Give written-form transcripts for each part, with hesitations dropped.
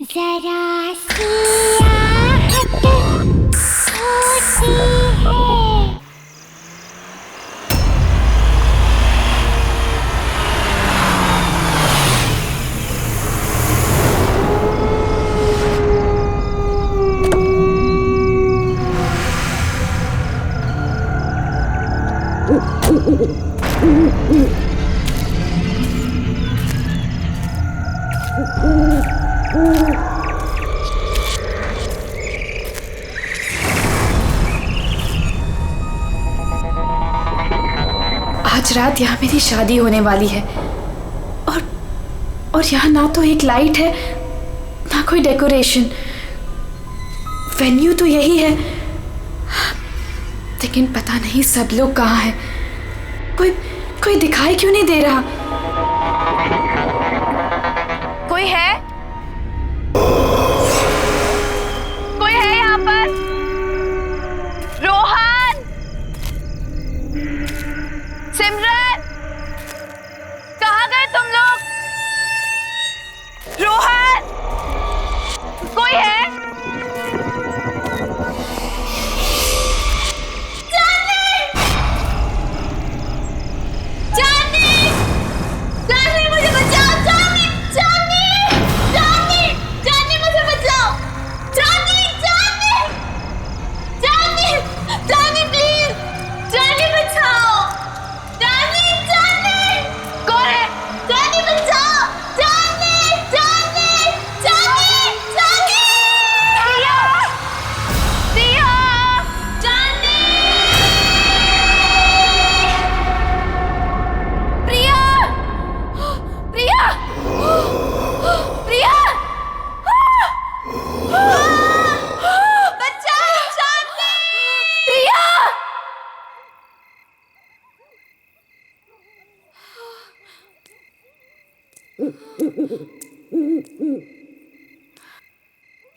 जरा सी आहट होती है। आज रात यहाँ मेरी शादी होने वाली है और यहाँ ना तो एक लाइट है ना कोई डेकोरेशन। वेन्यू तो यही है लेकिन पता नहीं सब लोग कहाँ हैं। कोई दिखाई क्यों नहीं दे रहा? कोई है? कोई है यहाँ पर? रोहन, सिमरन, कहाँ गए तुम लोग? रोहन, कोई है?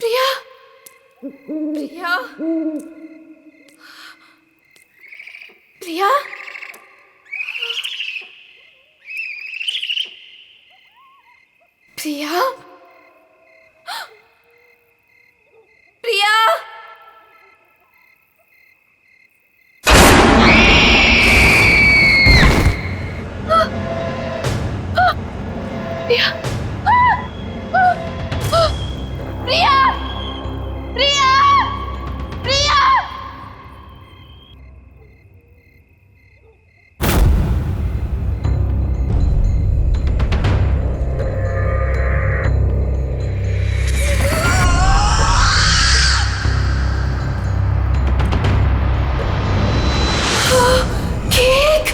प्रिया, प्रिया, प्रिया, प्रिया, प्रिया, प्रिया, प्रिया, प्रिया, केक,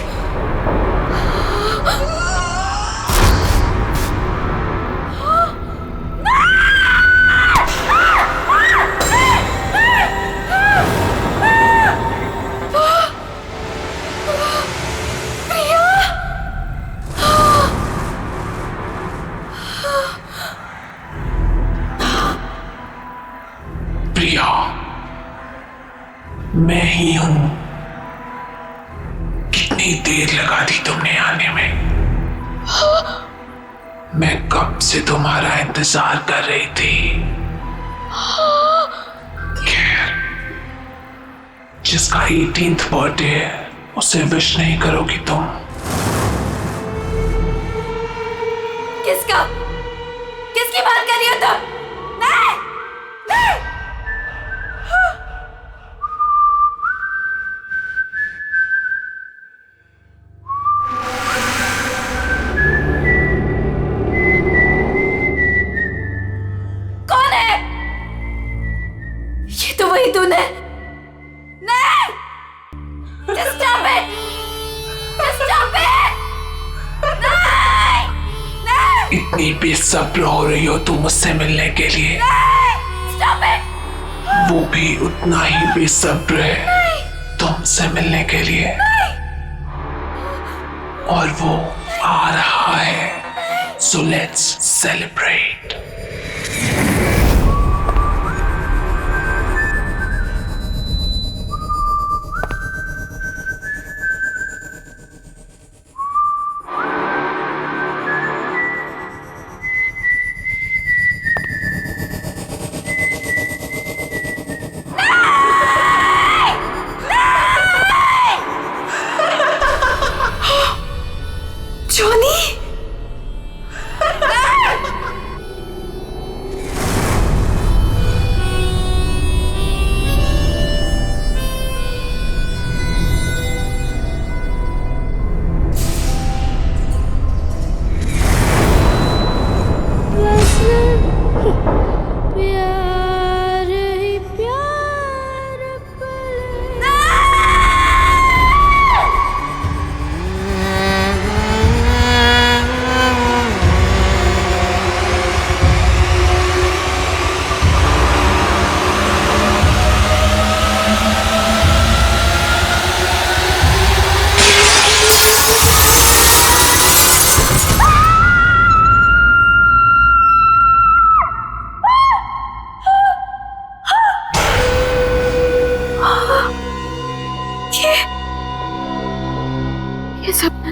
प्रिया, मैं ही हूं। कितनी देर लगा दी तुमने आने में? मैं कब से तुम्हारा इंतजार कर रही थी। खैर, जिसका 18th बर्थडे है उसे विश नहीं करोगी तुम? किसकी बात कर रही हो तुम? नहीं, नहीं। कौन है? ये तो वही तूने। नहीं, just stop it, just stop it, नहीं, नहीं, इतनी बेसब्र हो रही हो तुम मुझसे मिलने के लिए? नहीं, stop it, वो भी उतना ही बेसब्र है तुमसे मिलने के लिए। और वो आ रहा है, so let's celebrate.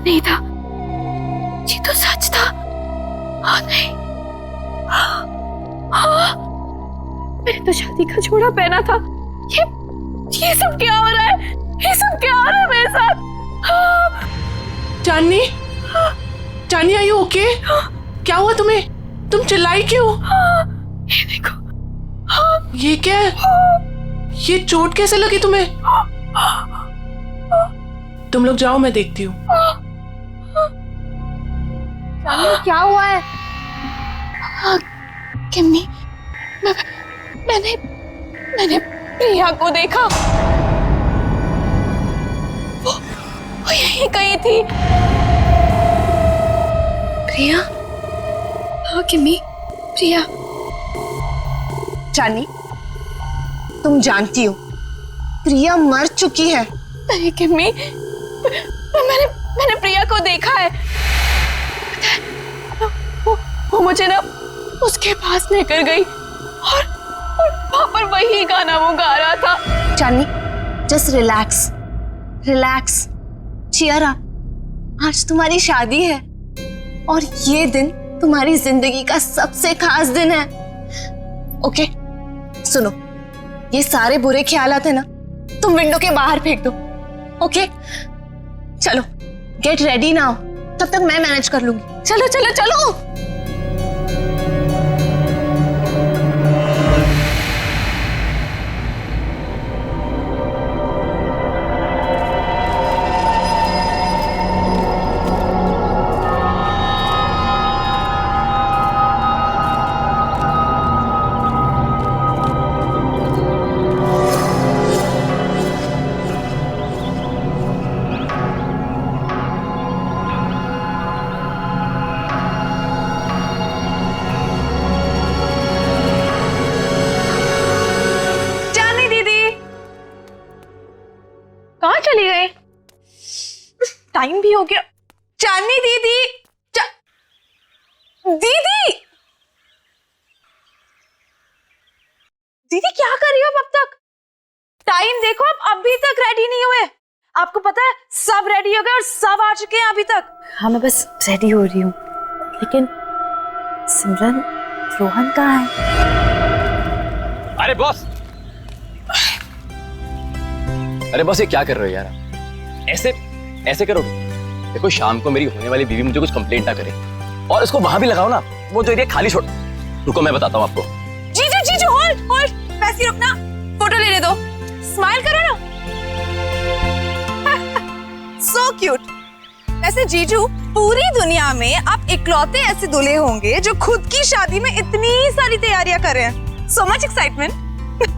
नहीं था, ये तो सच था। हाँ नहीं, हाँ, मैंने तो शादी का जोड़ा पहना था। ये सब क्या हो रहा है? ये सब क्या हो रहा है मेरे साथ? हाँ, चांदनी, चांदनी आर यू ओके? क्या हुआ तुम्हें? तुम चिल्लाई क्यों? ये देखो। ये क्या है? ये चोट कैसे लगी तुम्हें? तुम लोग जाओ, मैं देखती हूँ। क्या हुआ है? किम्मी, मैंने प्रिया को देखा। वो यहीं कहीं थी। प्रिया? हाँ किम्मी, प्रिया। चांदनी, तुम जानती हो प्रिया मर चुकी है। नहीं किम्मी, मैंने प्रिया को देखा है। पता है, वो मुझे ना उसके पास लेकर गई और वहां पर वही गाना वो गा रहा था। Chandni, just relax, relax, cheer up. आज तुम्हारी शादी है और ये दिन तुम्हारी जिंदगी का सबसे खास दिन है। ओके, सुनो, ये सारे बुरे ख्यालात है ना, तुम विंडो के बाहर फेंक दो। ओके, चलो गेट रेडी नाउ, तब तक मैं मैनेज कर लूंगी। चलो चलो चलो। चली गई? टाइम भी हो गया। चांदनी दीदी, दीदी, दीदी क्या कर रही हो अब तक? टाइम देखो, आप अभी तक रेडी नहीं हुए। आपको पता है सब रेडी हो गए और सब आ चुके हैं अभी तक। हाँ, मैं बस रेडी हो रही हूँ, लेकिन सिमरन, रोहन कहाँ है? अरे बॉस, अरे बॉस, ये क्या कर रहे हो यार? ऐसे करोगे? देखो, शाम को मेरी होने वाली बीवी मुझे कुछ कंप्लेंट ना करे, और इसको वहां भी लगाओ ना, वो जो एरिया खाली छोड़। रुको, मैं बताता हूँ आपको। जीजू, होल्ड, वैसे रुकना, फोटो लेने दो, स्माइल करो ना। So cute. वैसे जीजू, पूरी दुनिया में आप इकलौते ऐसे दूल्हे होंगे जो खुद की शादी में इतनी सारी तैयारियां कर रहे हैं। So much excitement.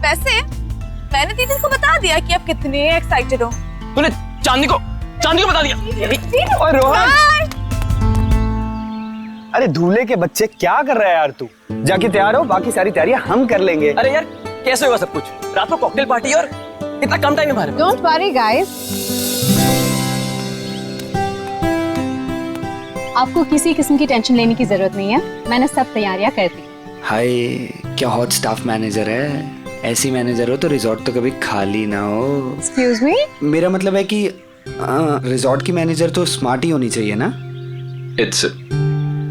वैसे मैंने दीदी को बता दिया कि आप कितने एक्साइटेड हो। तूने चांदनी को बता दिया? और रोहन, अरे दूल्हे के बच्चे, क्या कर रहा है यार तू? जाके तैयार हो, बाकी सारी तैयारियां हम कर लेंगे। अरे यार, कैसे होगा सब कुछ? रात को कॉकटेल पार्टी और इतना कम टाइम में बाहर। डोंट वरी गाइस, आपको किसी किस्म की टेंशन लेने की जरूरत नहीं है, मैंने सब तैयारियां कर दी। हाय, क्या हॉट स्टाफ मैनेजर है? ऐसी मैनेजर हो तो रिजॉर्ट तो कभी खाली ना हो। एक्सक्यूज मी, मेरा मतलब है कि रिजॉर्ट की मैनेजर तो स्मार्ट ही होनी चाहिए ना। It's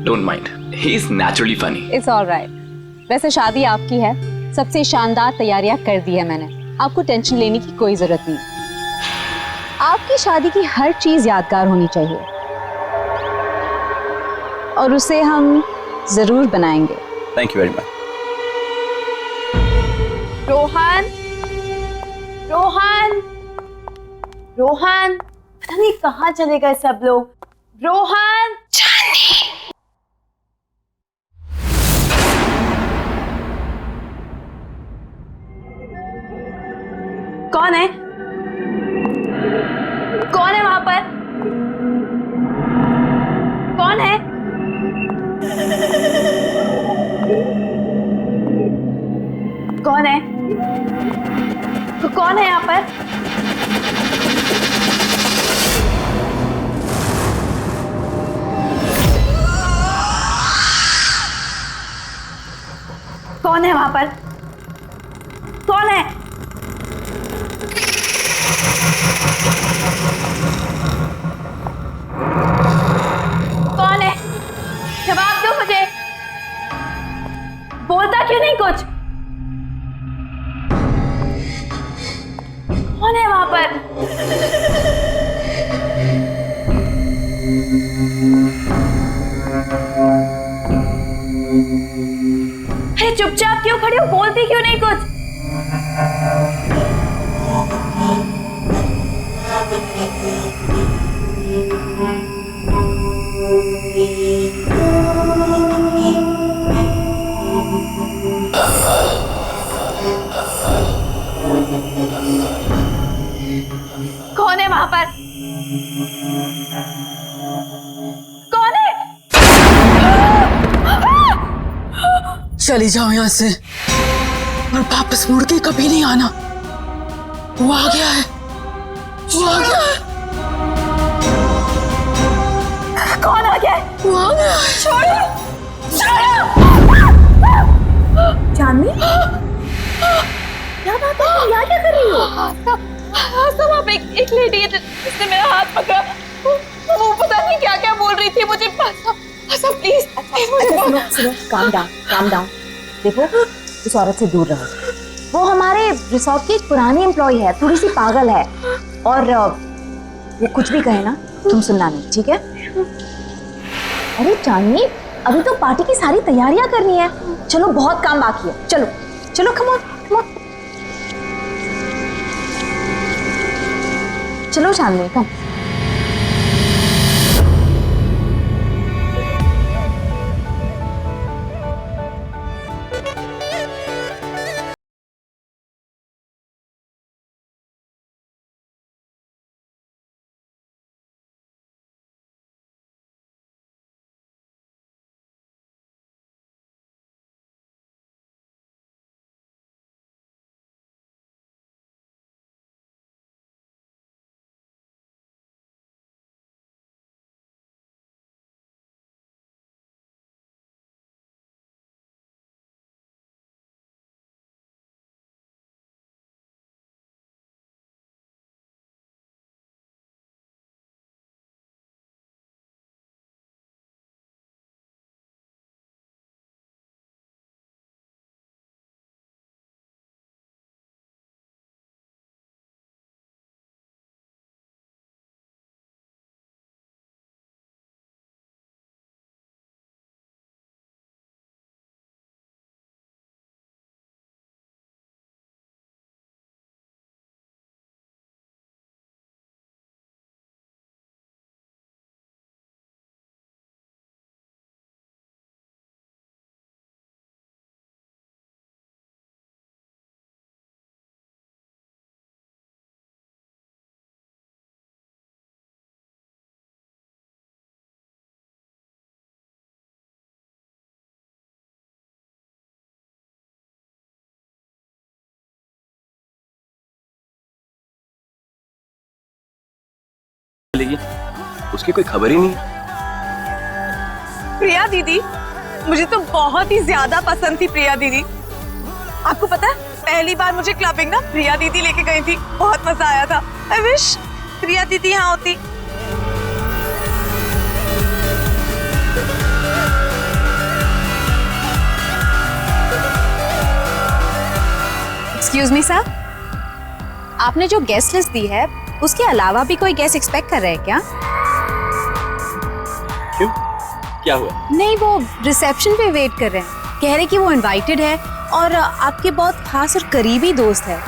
don't mind. He is naturally funny. It's alright. वैसे शादी आपकी है, सबसे शानदार तैयारियां कर दी है मैंने, आपको टेंशन लेने की कोई जरूरत नहीं। आपकी शादी की हर चीज यादगार होनी चाहिए और उसे हम जरूर बनाएंगे। Thank you very much. Rohan, पता नहीं कहाँ चले गए सब लोग। रोहन, कौन है? कौन है वहां पर? कौन है? कौन है? कौन है यहाँ पर? कौन है वहां पर? कौन है? दो मुझे। बोलता क्यों नहीं कुछ? कौन है वहां पर? अरे चुपचाप क्यों खड़े हो? बोलती क्यों नहीं कुछ? कौन है वहां पर? कौन है? चली जाओ यहाँ से और वापस मुड़ के कभी नहीं आना। वो आ गया है, वो आ गया है, कौन आ गया है? वो आ गया है। छोड़ो, छोड़ो। चांदनी, क्या बात है? तुम यहाँ क्या कर रही हो? सब आप एक लेडी है जिसने मेरा हाथ पकड़ा। वो पता नहीं क्या क्या बोल रही थी मुझे। सब प्लीज सुनो, काम डाउन। देखो, उस औरत से दूर रहो। वो हमारे रिसोर्ट की एक पुरानी एम्प्लॉय है, थोड़ी सी पागल है, और वो कुछ भी कहे ना तुम सुनना नहीं, ठीक है? अरे चांदनी, अभी तो पार्टी की सारी तैयारियां करनी है। चलो, बहुत काम बाकी है। चलो चलो, कम ऑन। चलो चांदनी, कम। उसकी कोई खबर ही नहीं। प्रिया दीदी, मुझे तो बहुत ही ज्यादा पसंद थी प्रिया दीदी। आपको पता है, पहली बार मुझे क्लबिंग ना प्रिया दीदी लेके गई थी, बहुत मजा आया था। आई विश प्रिया दीदी यहाँ होती। एक्सक्यूज मी सर, आपने जो गेस्ट लिस्ट दी है उसके अलावा भी कोई गेस्ट एक्सपेक्ट कर रहे हैं क्या? क्यों, क्या हुआ? नहीं, वो रिसेप्शन पे वेट कर रहे हैं। कह रहे कि वो इनवाइटेड है और आपके बहुत खास और करीबी दोस्त है।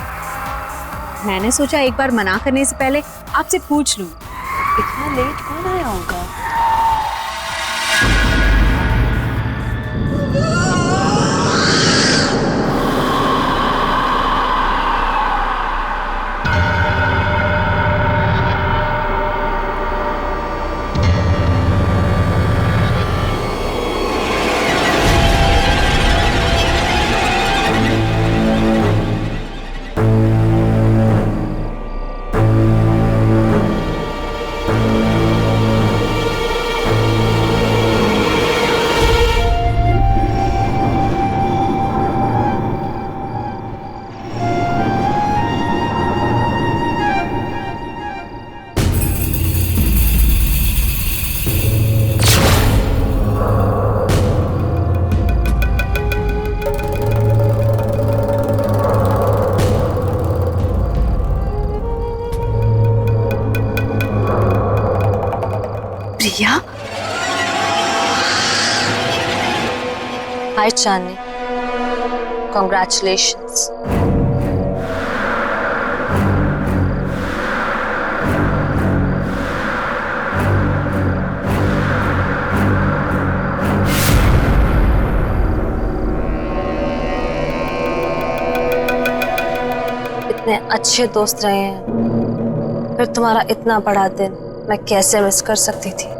मैंने सोचा एक बार मना करने से पहले आपसे पूछ लूं। इतना लेट कौन आया होगा? हाय चांदनी, कॉन्ग्रेचुलेशंस। इतने अच्छे दोस्त रहे हैं, फिर तुम्हारा इतना बड़ा दिन मैं कैसे मिस कर सकती थी।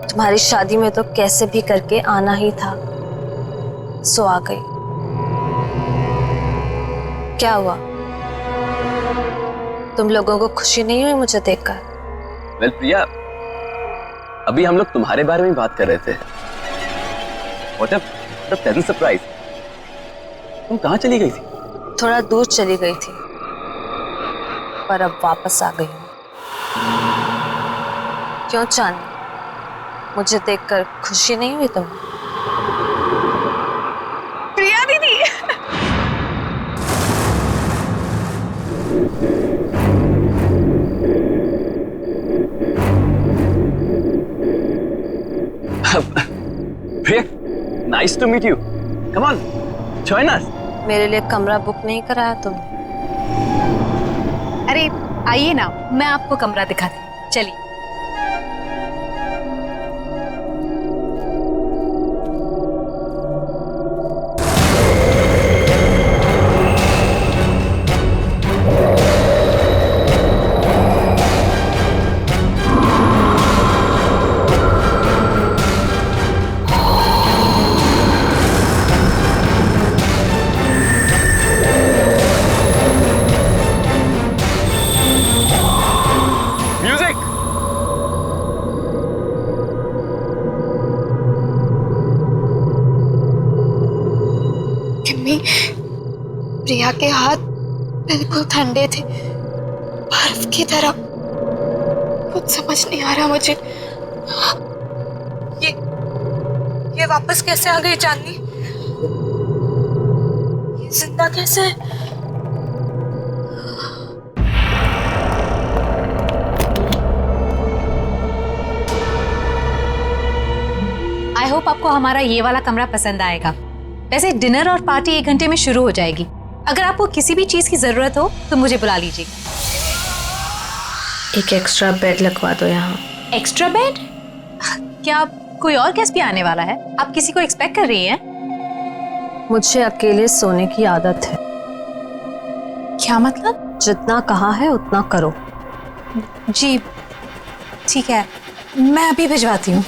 तुम्हारी शादी में तो कैसे भी करके आना ही था, सो आ गई। क्या हुआ, तुम लोगों को खुशी नहीं हुई मुझे देखकर? वेल प्रिया, अभी हम लोग तुम्हारे बारे में बात कर रहे थे। What a pleasant surprise। तुम कहाँ चली गई थी? थोड़ा दूर चली गई थी, पर अब वापस आ गई हूँ। क्यों चांदनी, मुझे देखकर खुशी नहीं हुई तुम्हें? प्रिया दीदी। Priya, nice to meet you. Come on, join us. मेरे लिए कमरा बुक नहीं कराया तुमने? अरे आइए ना, मैं आपको कमरा दिखाती हूँ, चलिए। प्रिया के हाथ बिल्कुल ठंडे थे, बर्फ की तरह। कुछ समझ नहीं आ रहा मुझे। ये वापस कैसे आ गई चांदनी? ये जिंदा कैसे है? आई होप आपको हमारा ये वाला कमरा पसंद आएगा। वैसे डिनर और पार्टी 1 घंटे में शुरू हो जाएगी। अगर आपको किसी भी चीज की जरूरत हो तो मुझे बुला लीजिए। एक एक्स्ट्रा बेड लगवा दो यहाँ। Extra bed? क्या कोई और गेस्ट भी आने वाला है? आप किसी को एक्सपेक्ट कर रही हैं? मुझे अकेले सोने की आदत है। क्या मतलब? जितना कहा है उतना करो। जी ठीक है, मैं अभी भिजवाती हूँ।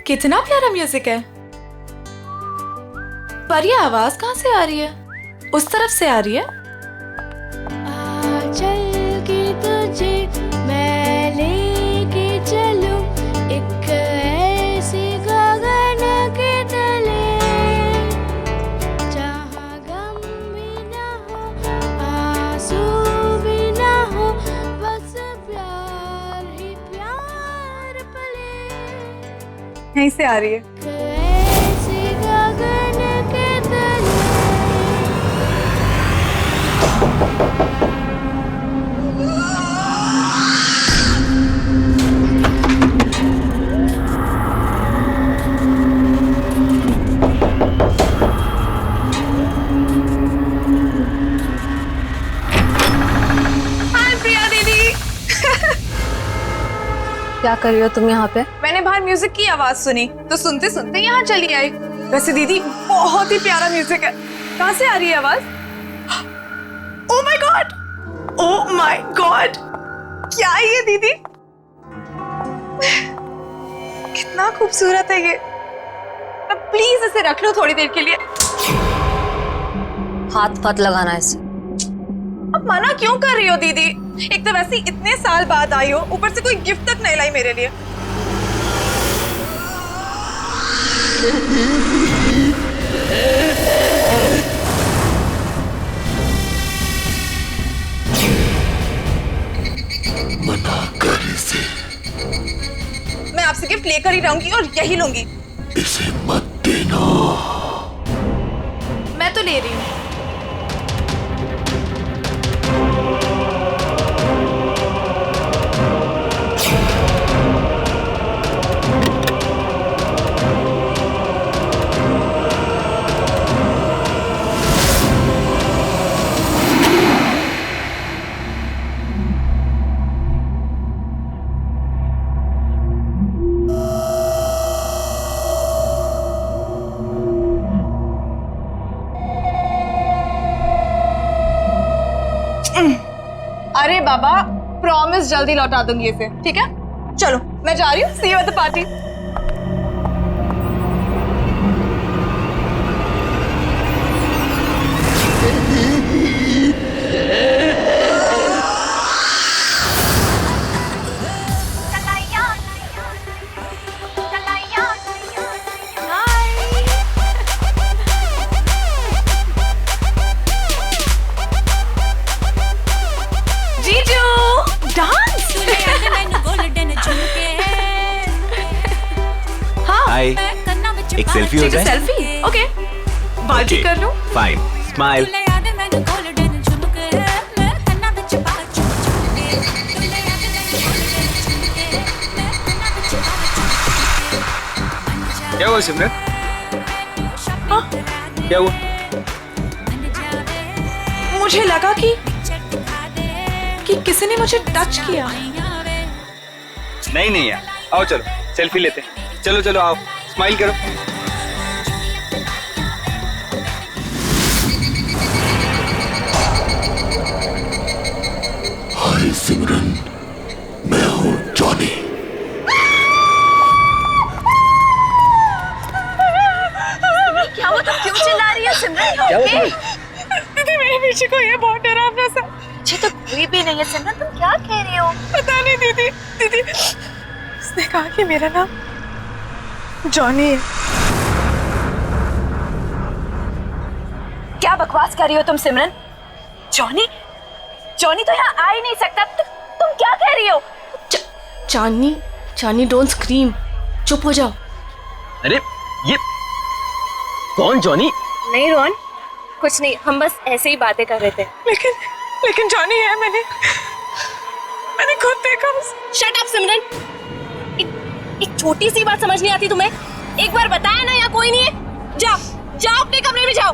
कितना प्यारा म्यूजिक है। पर ये आवाज कहाँ से आ रही है? उस तरफ से आ रही है। आ चल तुझे मैं लेके चलूं एक ऐसी गगन के तले जहाँ गम भी ना हो आंसू भी ना हो बस प्यार ही प्यार पले यहीं से आ रही है। ऐसी गगन के तले हाय प्रिया दीदी। क्या कर रही हो तुम यहाँ पे? मैंने बाहर म्यूजिक की आवाज सुनी तो सुनते सुनते यहाँ चली आई। वैसे दीदी बहुत ही प्यारा म्यूजिक है। कहाँ से आ रही है आवाज? Oh my God, oh my God, क्या है ये दीदी? कितना खूबसूरत है ये। अब प्लीज इसे रख लो थोड़ी देर के लिए। हाथ मत लगाना इसे। अब मना क्यों कर रही हो दीदी? एक तो वैसे इतने साल बाद आई हो, ऊपर से कोई गिफ्ट तक नहीं लाई मेरे लिए। मना कर इसे, मैं आपसे गिफ्ट लेकर ही रहूंगी और यही लूंगी। इसे मत देना। मैं तो ले रही हूँ। अरे बाबा, प्रॉमिस जल्दी लौटा दूंगी इसे, ठीक है? चलो मैं जा रही हूँ। सी यू एट द पार्टी। हाय, एक सेल्फी हो जाए? सेल्फी? ओके, बाजी कर लूं? Fine, smile. क्या हुआ सिमरन? क्या हुआ? मुझे लगा कि किसी ने मुझे टच किया। नहीं यार, आओ चलो सेल्फी लेते हैं। चलो चलो आओ, स्माइल करो। हाय सिमरन, मैं हूँ जॉनी। क्या हुआ? तुम क्यों चिल्ला रही हो सिमरन? क्या हुआ? दीदी मेरे पीछे कोई है, बहुत डरावना सा। मुझे तो कोई भी नहीं है सिमरन, तुम क्या कह रही हो? पता नहीं दीदी उसने कहा कि मेरा नाम जॉनी है। क्या बकवास कर रही हो तुम सिमरन? जॉनी तो यहाँ आ ही नहीं सकता। तुम क्या कह रही हो? चानी डोंट स्क्रीम, चुप हो जाओ। अरे ये कौन जॉनी? नहीं रोहन, कुछ नहीं, हम बस ऐसे ही बातें कर रहे थे। लेकिन जॉनी है, मैंने खुद देखा। शट अप सिमरन, एक छोटी सी बात समझ नहीं आती तुम्हें? एक बार बताया ना यहाँ कोई नहीं है। जाओ अपने कमरे में जाओ।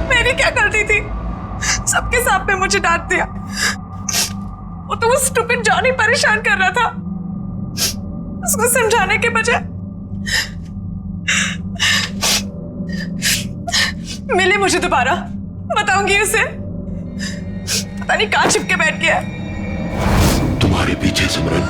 मेरी क्या गलती थी? सबके सामने मुझे डांट दिया। वो तो वो स्टूपिड जॉनी परेशान कर रहा था। उसको समझाने के बजाय मिले मुझे दोबारा। बताऊंगी उसे, पता नहीं कहाँ छिपके बैठ गया। तुम्हारे पीछे सिमरन।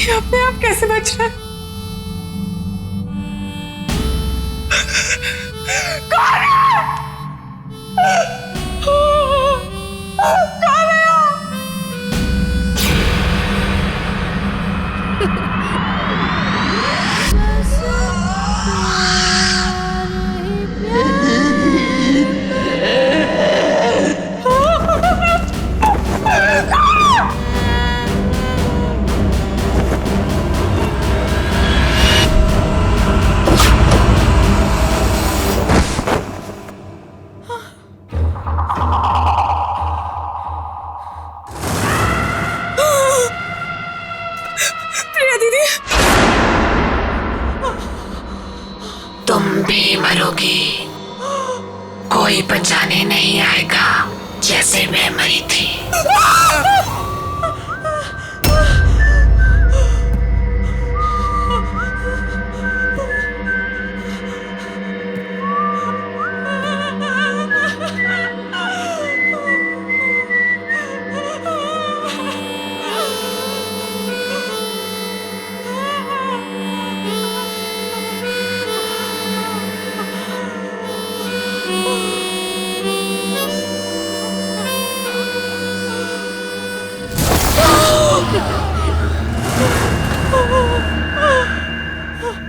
ये अपने आप कैसे बच रहा है? कौन है? कौन है? प्रिया दीदी, तुम भी मरोगी, कोई बचाने नहीं आएगा जैसे मैं मरी थी।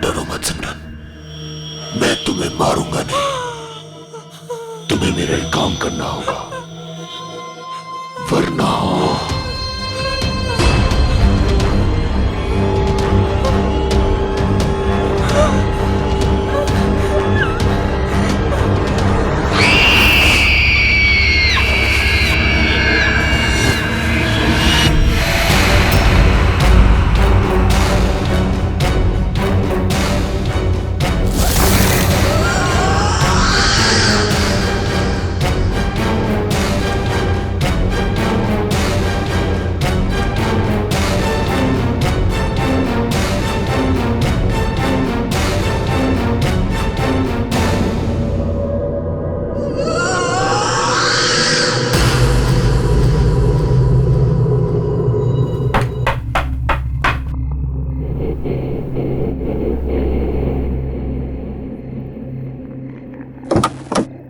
डरो मत सिमरन, मैं तुम्हें मारूंगा नहीं। तुम्हें मेरा एक काम करना होगा, वरना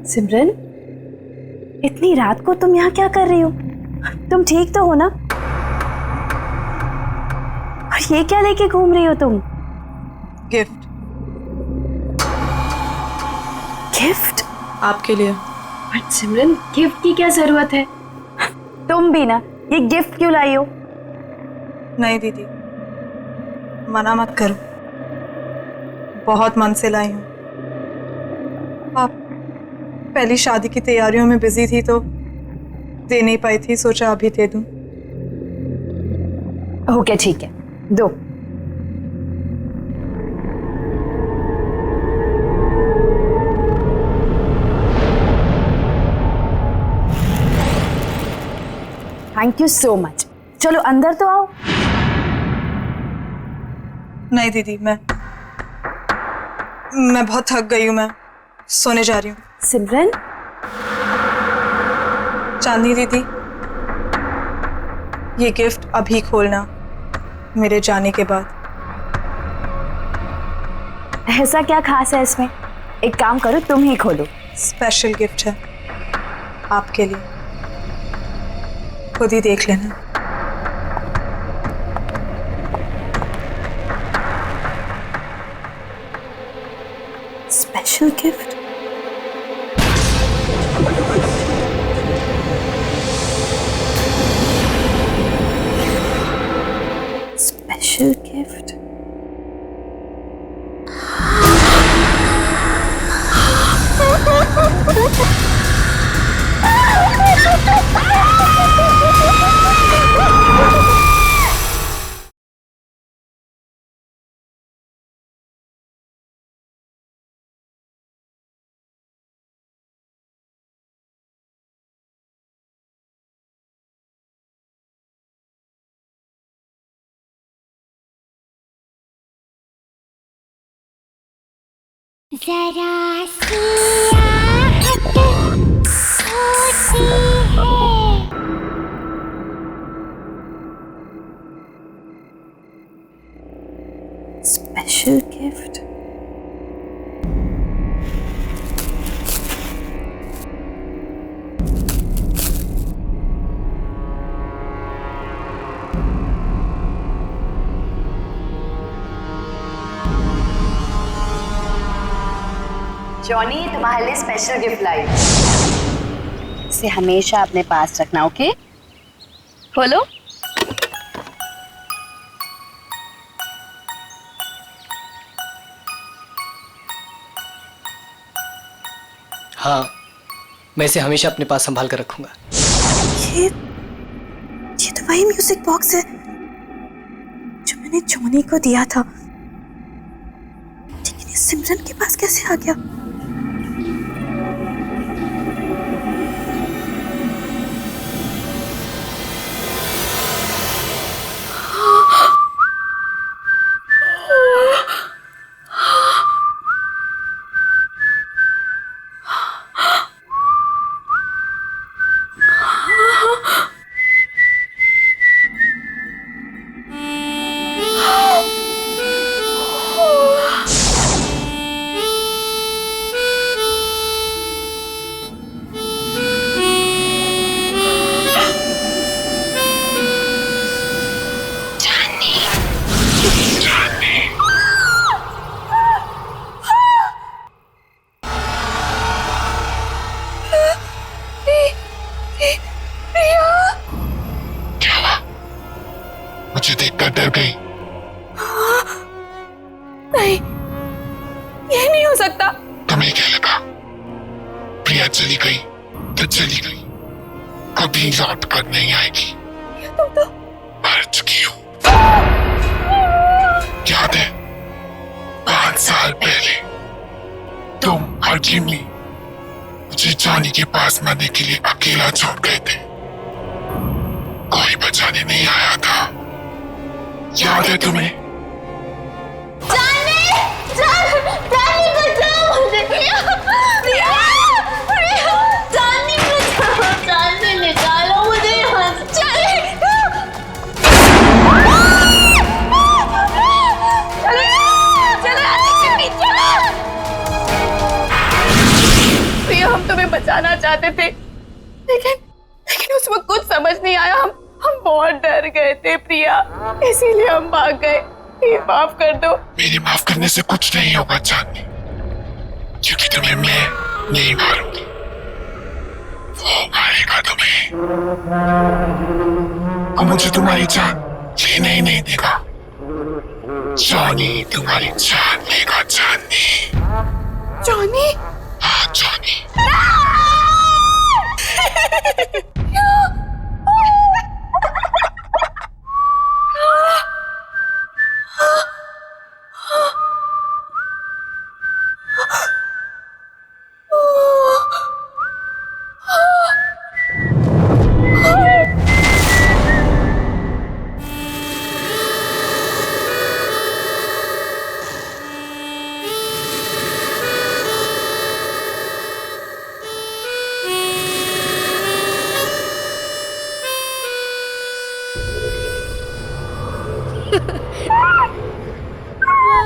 सिमरन, इतनी रात को तुम यहाँ क्या कर रही हो? तुम ठीक तो हो ना? और ये क्या लेके घूम रही हो तुम? गिफ्ट। गिफ्ट? आपके लिए। बट सिमरन, गिफ्ट की क्या जरूरत है? तुम भी ना, ये गिफ्ट क्यों लाई हो? नहीं दीदी, मना मत करो, बहुत मन से लाई हूँ। आप पहली शादी की तैयारियों में बिजी थी तो दे नहीं पाई थी, सोचा अभी दे दूं। ओके ठीक है, दो। Thank you so much. चलो अंदर तो आओ। नहीं दीदी, मैं बहुत थक गई हूँ, मैं सोने जा रही हूँ। सिमरन, चांदनी दीदी, ये गिफ्ट अभी खोलना, मेरे जाने के बाद। ऐसा क्या खास है इसमें? एक काम करो, तुम ही खोलो। स्पेशल गिफ्ट है आपके लिए, खुद ही देख लेना। Special gift? Special gift? जरा सी आहट होती है। special gift. जॉनी, तुम्हारे लिए स्पेशल गिफ्ट लाई। इसे हमेशा अपने पास रखना, ओके? खोलो। हाँ, मैं इसे हमेशा अपने पास संभाल कर रखूंगा। ये तो वही म्यूजिक बॉक्स है जो मैंने जॉनी को दिया था, लेकिन ये सिमरन के पास कैसे आ गया? मुझे देखकर डर गई। नहीं, ये नहीं हो सकता। तुम्हें क्या लगा प्रिया चली गई तो चली गई, कभी लौट कर नहीं आएगी। तुम तो मर चुकी हो। याद है 5 साल पहले तुम और जिमी मुझे जॉनी के पास मरने के लिए अकेला छोड़ गए थे, कोई बचाने नहीं आया था। याद है तुम्हें? निकालो मुझे यहाँ से। प्रिया, हम तुम्हें बचाना चाहते थे, लेकिन उस वक्त कुछ समझ नहीं आया। हम बहुत डर गए थे प्रिया, इसीलिए हम भाग गए। ये माफ कर दो। मेरे माफ करने से कुछ नहीं होगा चांदनी, क्योंकि तुम्हें मैं नहीं मारूंगी, वो मारेगा तुम्हें। और मुझे तुम्हारी जान लेने ही नहीं देगा। जॉनी तुम्हारी जान लेगा। चांदनी। जॉनी? हाँ जॉनी।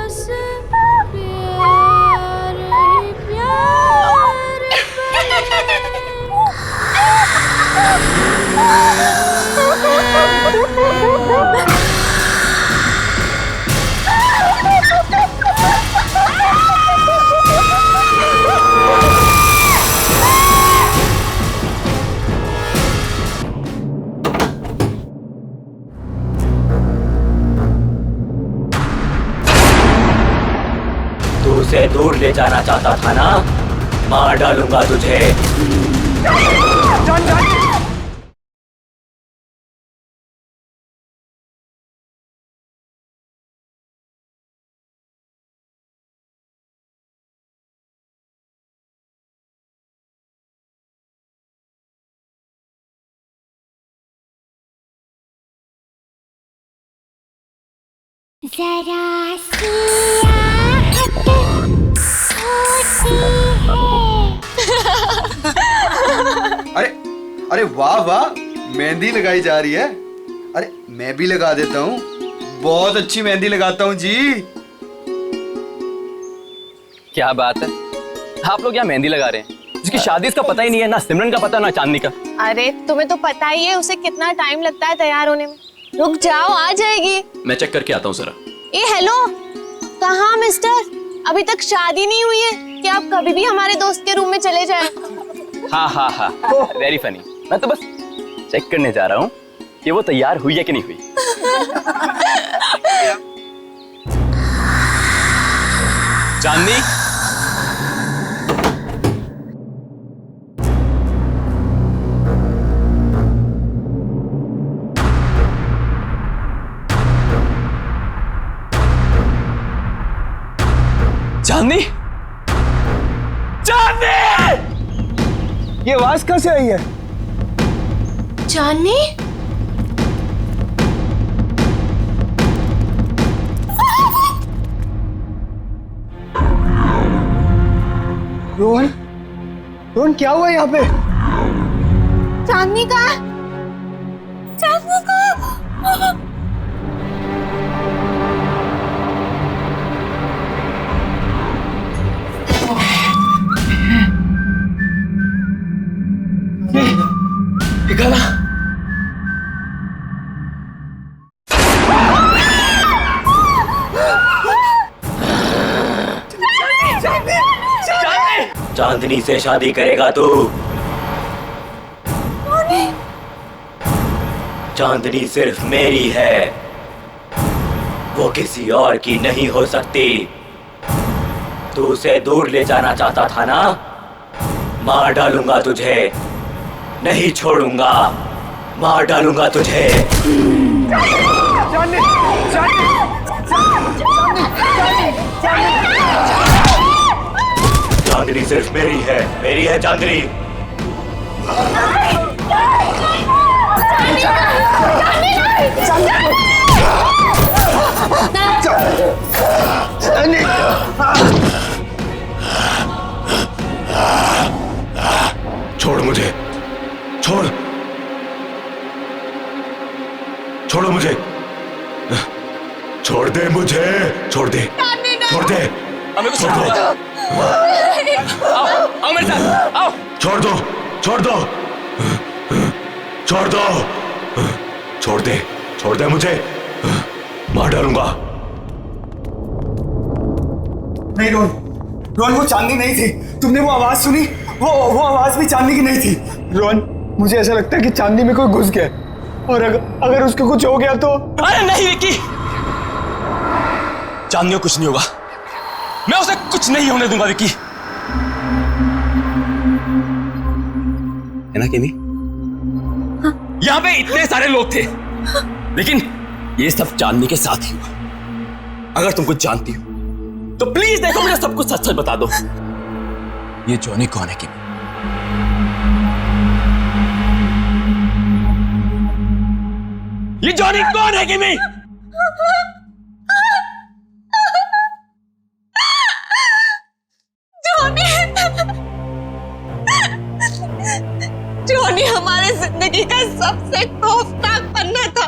बस प्यार ही प्यार तू उसे दूर ले जाना चाहता था ना, मार डालूंगा तुझे। जरा सी आहट होती है। अरे अरे वाह वाह, मेहंदी लगाई जा रही है। अरे मैं भी लगा देता हूँ, बहुत अच्छी मेहंदी लगाता हूँ जी। क्या बात है, आप लोग यहाँ मेहंदी लगा रहे हैं? जिसकी शादी इसका पता ही नहीं है, ना सिमरन का पता ना चांदनी का। अरे तुम्हें तो पता ही है उसे कितना टाइम लगता है तैयार होने में। रुक जाओ, आ जाएगी। मैं चेक करके आता हूँ जरा। ए हेलो, कहाँ मिस्टर? अभी तक शादी नहीं हुई है कि आप कभी भी हमारे दोस्त के रूम में चले जाएं? हाँ हाँ हाँ, वेरी फनी। मैं तो बस चेक करने जा रहा हूँ कि वो तैयार हुई है कि नहीं हुई। चांदनी, चांदनी, चांदनी! ये आवाज कहाँ से आई है? चांदनी? रोहन, रोहन क्या हुआ यहाँ पे? चांदनी का? चांदनी का? निकाला। चांदनी से शादी करेगा तू? चांदनी सिर्फ मेरी है, वो किसी और की नहीं हो सकती। तू उसे दूर ले जाना चाहता था ना? मार डालूंगा तुझे, नहीं छोड़ूंगा, मार डालूंगा तुझे। चांदनी सिर्फ मेरी है चांदनी। छोड़ मुझे, छोड़, छोड़ो मुझे, छोड़ दे मुझे, छोड़ दे, छोड़ दे, छोड़ दो, आओ मेरे साथ, आओ। छोड़ दो, छोड़ दो, छोड़ दो, छोड़ दे, छोड़ दे मुझे, मार डालूंगा। नहीं रोहन, रोहन वो चांदनी नहीं थी। तुमने वो आवाज सुनी? वो आवाज भी चांदनी की नहीं थी। रोहन, मुझे ऐसा लगता है कि चांदनी में कोई घुस गया, और अगर उसको कुछ हो गया तो। अरे नहीं विक्की, चांदनी को कुछ नहीं होगा, मैं उसे कुछ नहीं होने दूंगा विक्की। है ना किमी? हाँ। यहाँ पे इतने सारे लोग थे, लेकिन ये सब चांदनी के साथ ही हुआ। अगर तुम कुछ जानती हो तो प्लीज देखो, मुझे सब कुछ सच सच बता दो। ये जॉनी कौन है किमी? ये जॉनी कौन है किमी? जॉनी हमारे जिंदगी का सबसे खौफनाक पन्ना था,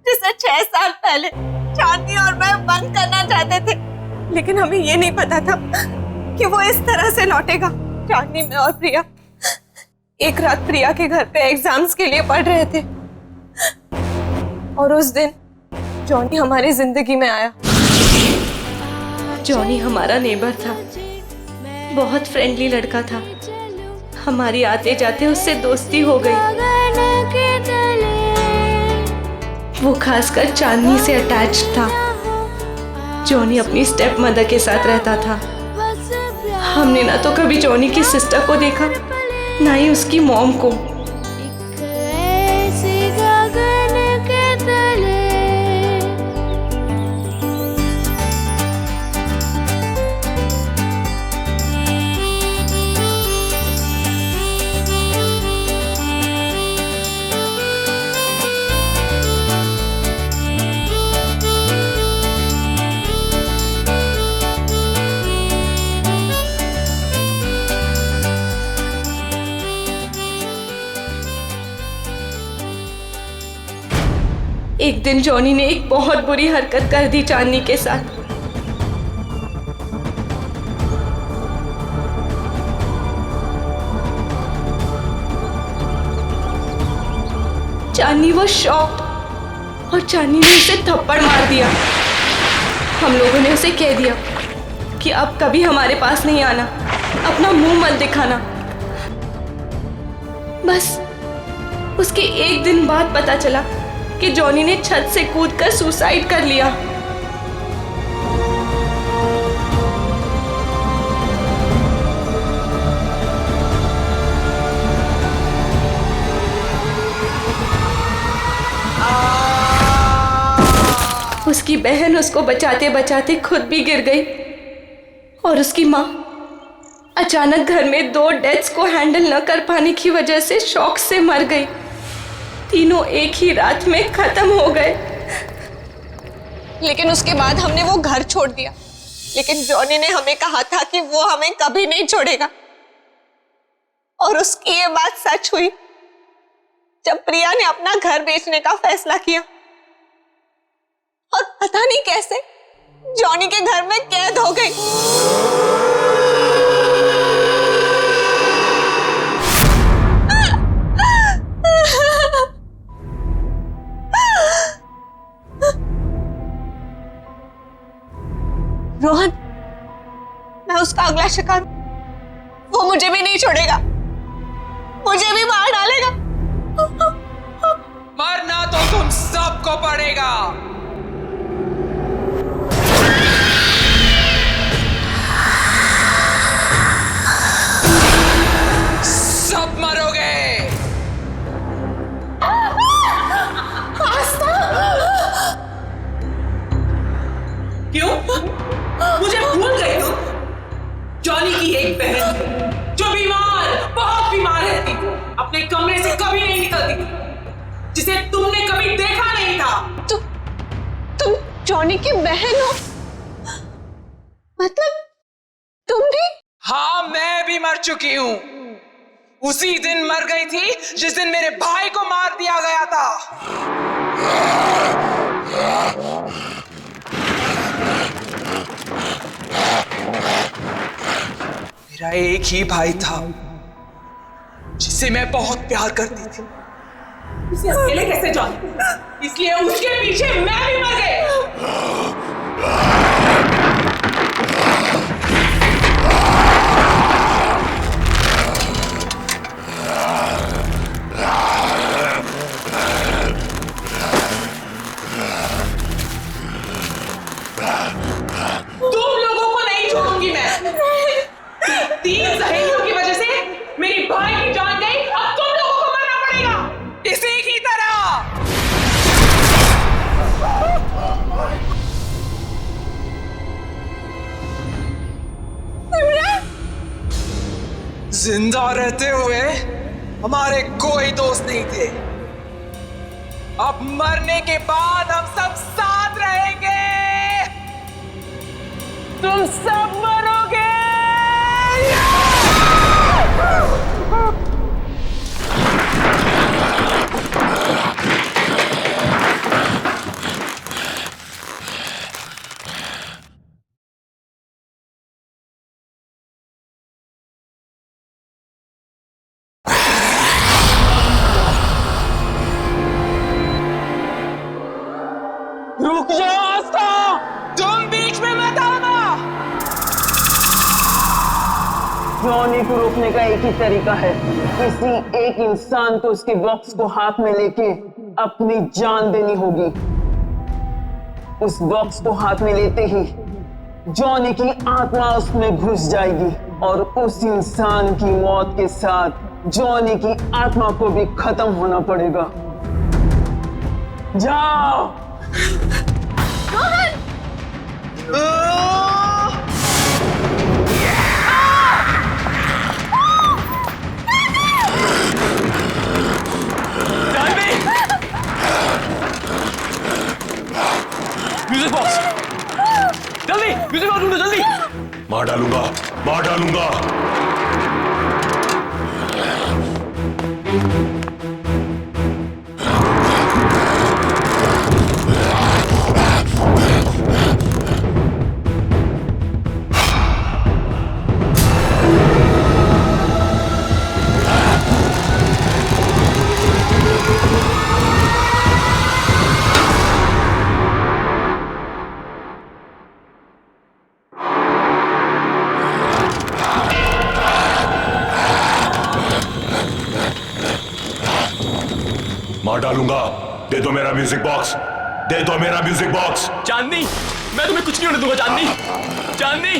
जिसे 6 साल पहले चांदनी और मैं बंद करना चाहते थे, लेकिन हमें ये नहीं पता था कि वो इस तरह से लौटेगा। चांदनी, मैं और प्रिया एक रात प्रिया के घर पे एग्जाम्स के लिए पढ़ रहे थे, और उस दिन जॉनी हमारी जिंदगी में आया। जॉनी हमारा नेबर था, बहुत फ्रेंडली लड़का था। हमारी आते जाते उससे दोस्ती हो गई। वो खासकर चांदनी से अटैच था। जॉनी अपनी स्टेप मदर के साथ रहता था। हमने ना तो कभी जॉनी की सिस्टर को देखा, ना ही उसकी मॉम को। एक दिन जॉनी ने एक बहुत बुरी हरकत कर दी चांदनी के साथ। चांदनी वो शॉक्ड और चांदनी ने उसे थप्पड़ मार दिया। हम लोगों ने उसे कह दिया कि अब कभी हमारे पास नहीं आना, अपना मुंह मत दिखाना। बस उसके एक दिन बाद पता चला कि जॉनी ने छत से कूदकर सुसाइड कर लिया। उसकी बहन उसको बचाते बचाते खुद भी गिर गई और उसकी माँ अचानक घर में 2 डेथ्स को हैंडल न कर पाने की वजह से शॉक से मर गई। तीनों एक ही रात में खत्म हो गए। लेकिन उसके बाद हमने वो घर छोड़ दिया, लेकिन जॉनी ने हमें कहा था कि वो हमें कभी नहीं छोड़ेगा। और उसकी ये बात सच हुई जब प्रिया ने अपना घर बेचने का फैसला किया और पता नहीं कैसे जॉनी के घर में कैद हो गई। रोहन, मैं उसका अगला शिकार, वो मुझे भी नहीं छोड़ेगा, मुझे भी मार डालेगा। मरना तो तुम सबको पड़ेगा। सब मरोगे। क्यों? मुझे भूल गई तुम? जॉनी की एक बहन जो बीमार, बहुत बीमार रहती, अपने कमरे से कभी नहीं निकलती, जिसे तुमने कभी देखा नहीं था। तुम जॉनी की बहन हो? मतलब तुम भी? हाँ, मैं भी मर चुकी हूँ। उसी दिन मर गई थी जिस दिन मेरे भाई को मार दिया गया था। मेरा एक ही भाई था जिसे मैं बहुत प्यार करती थी। उसे अकेले कैसे जाऊं? इसलिए उसके पीछे मैं भी मर गई। तुम लोगों को नहीं छोड़ूंगी मैं। 3 सहेलियों की वजह से मेरी भाई की जान गई, अब तुम लोगों को मरना पड़ेगा इसी की तरह। जिंदा रहते हुए हमारे कोई दोस्त नहीं थे, अब मरने के बाद हम सब साथ रहेंगे। तुम सब मरोगे। रुक जाओ आस्था, तुम बीच में मत आना। जॉनी को रोकने का एक ही तरीका है, किसी एक इंसान को उसके बॉक्स को हाथ में लेके अपनी जान देनी होगी। उस बॉक्स को हाथ में लेते ही जॉनी की आत्मा उसमें घुस जाएगी और उस इंसान की मौत के साथ जॉनी की आत्मा को भी खत्म होना पड़ेगा। जाओ। म्यूजिक बॉक्स, जल्दी म्यूजिक बॉक्स ढूंढो जल्दी। मार डालूंगा, मार डालूंगा। मेरा म्यूजिक बॉक्स, दे दो मेरा म्यूजिक बॉक्स। चांदनी, मैं तुम्हें कुछ नहीं होने दूंगा चांदनी। चांदनी,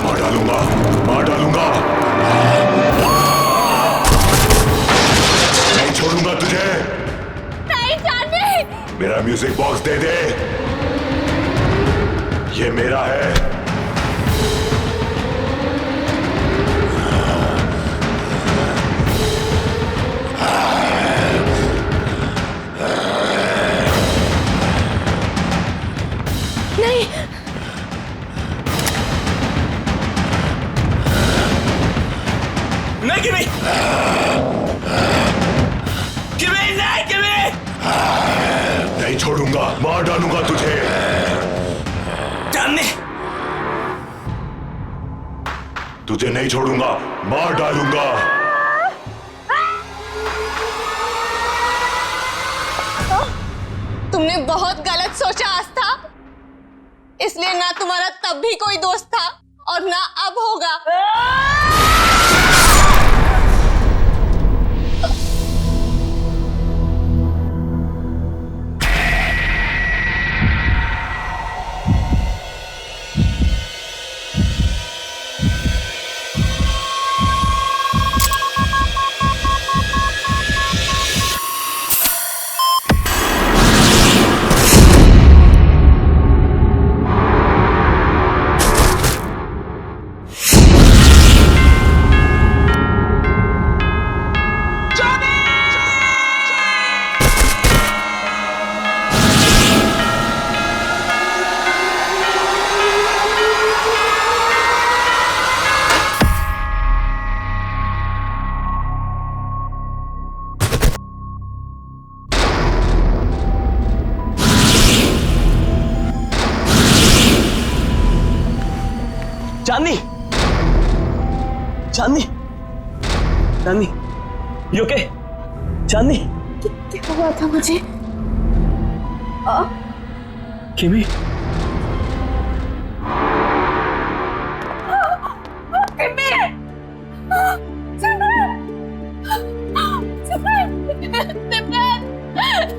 मार डालूंगा, मार डालूंगा, नहीं छोड़ूंगा तुझे। नहीं चांदनी। मेरा म्यूजिक बॉक्स दे दे, ये मेरा है। नहीं, नहीं किमी, किमी नहीं, किमी नहीं छोड़ूंगा, मार डालूंगा तुझे। चांदनी, तुझे नहीं छोड़ूंगा, मार डालूंगा। तुमने बहुत गलत सोचा आस्था, इसलिए ना तुम्हारा तब भी कोई दोस्त था और ना अब होगा। चांदनी, चांदनी, चांदनी, यू ओके? चांदनी, क्या हुआ था मुझे? किमी,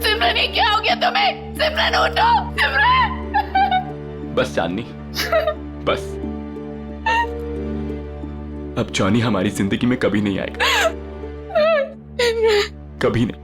सिमरन, ये क्या हो गया तुम्हें? सिमरन उठो, सिमरन। बस चांदनी, बस। अब जॉनी हमारी जिंदगी में कभी नहीं आएगा, कभी नहीं।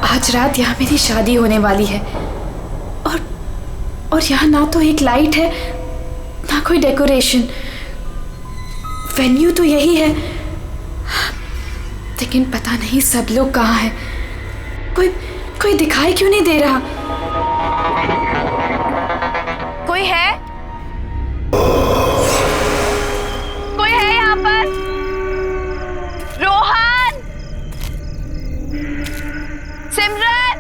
आज रात यहाँ मेरी शादी होने वाली है और यहाँ ना तो एक लाइट है ना कोई डेकोरेशन। वेन्यू तो यही है, लेकिन पता नहीं सब लोग कहाँ हैं। कोई दिखाई क्यों नहीं दे रहा? कोई है? कोई है यहाँ पर? रोहन, सिमरन,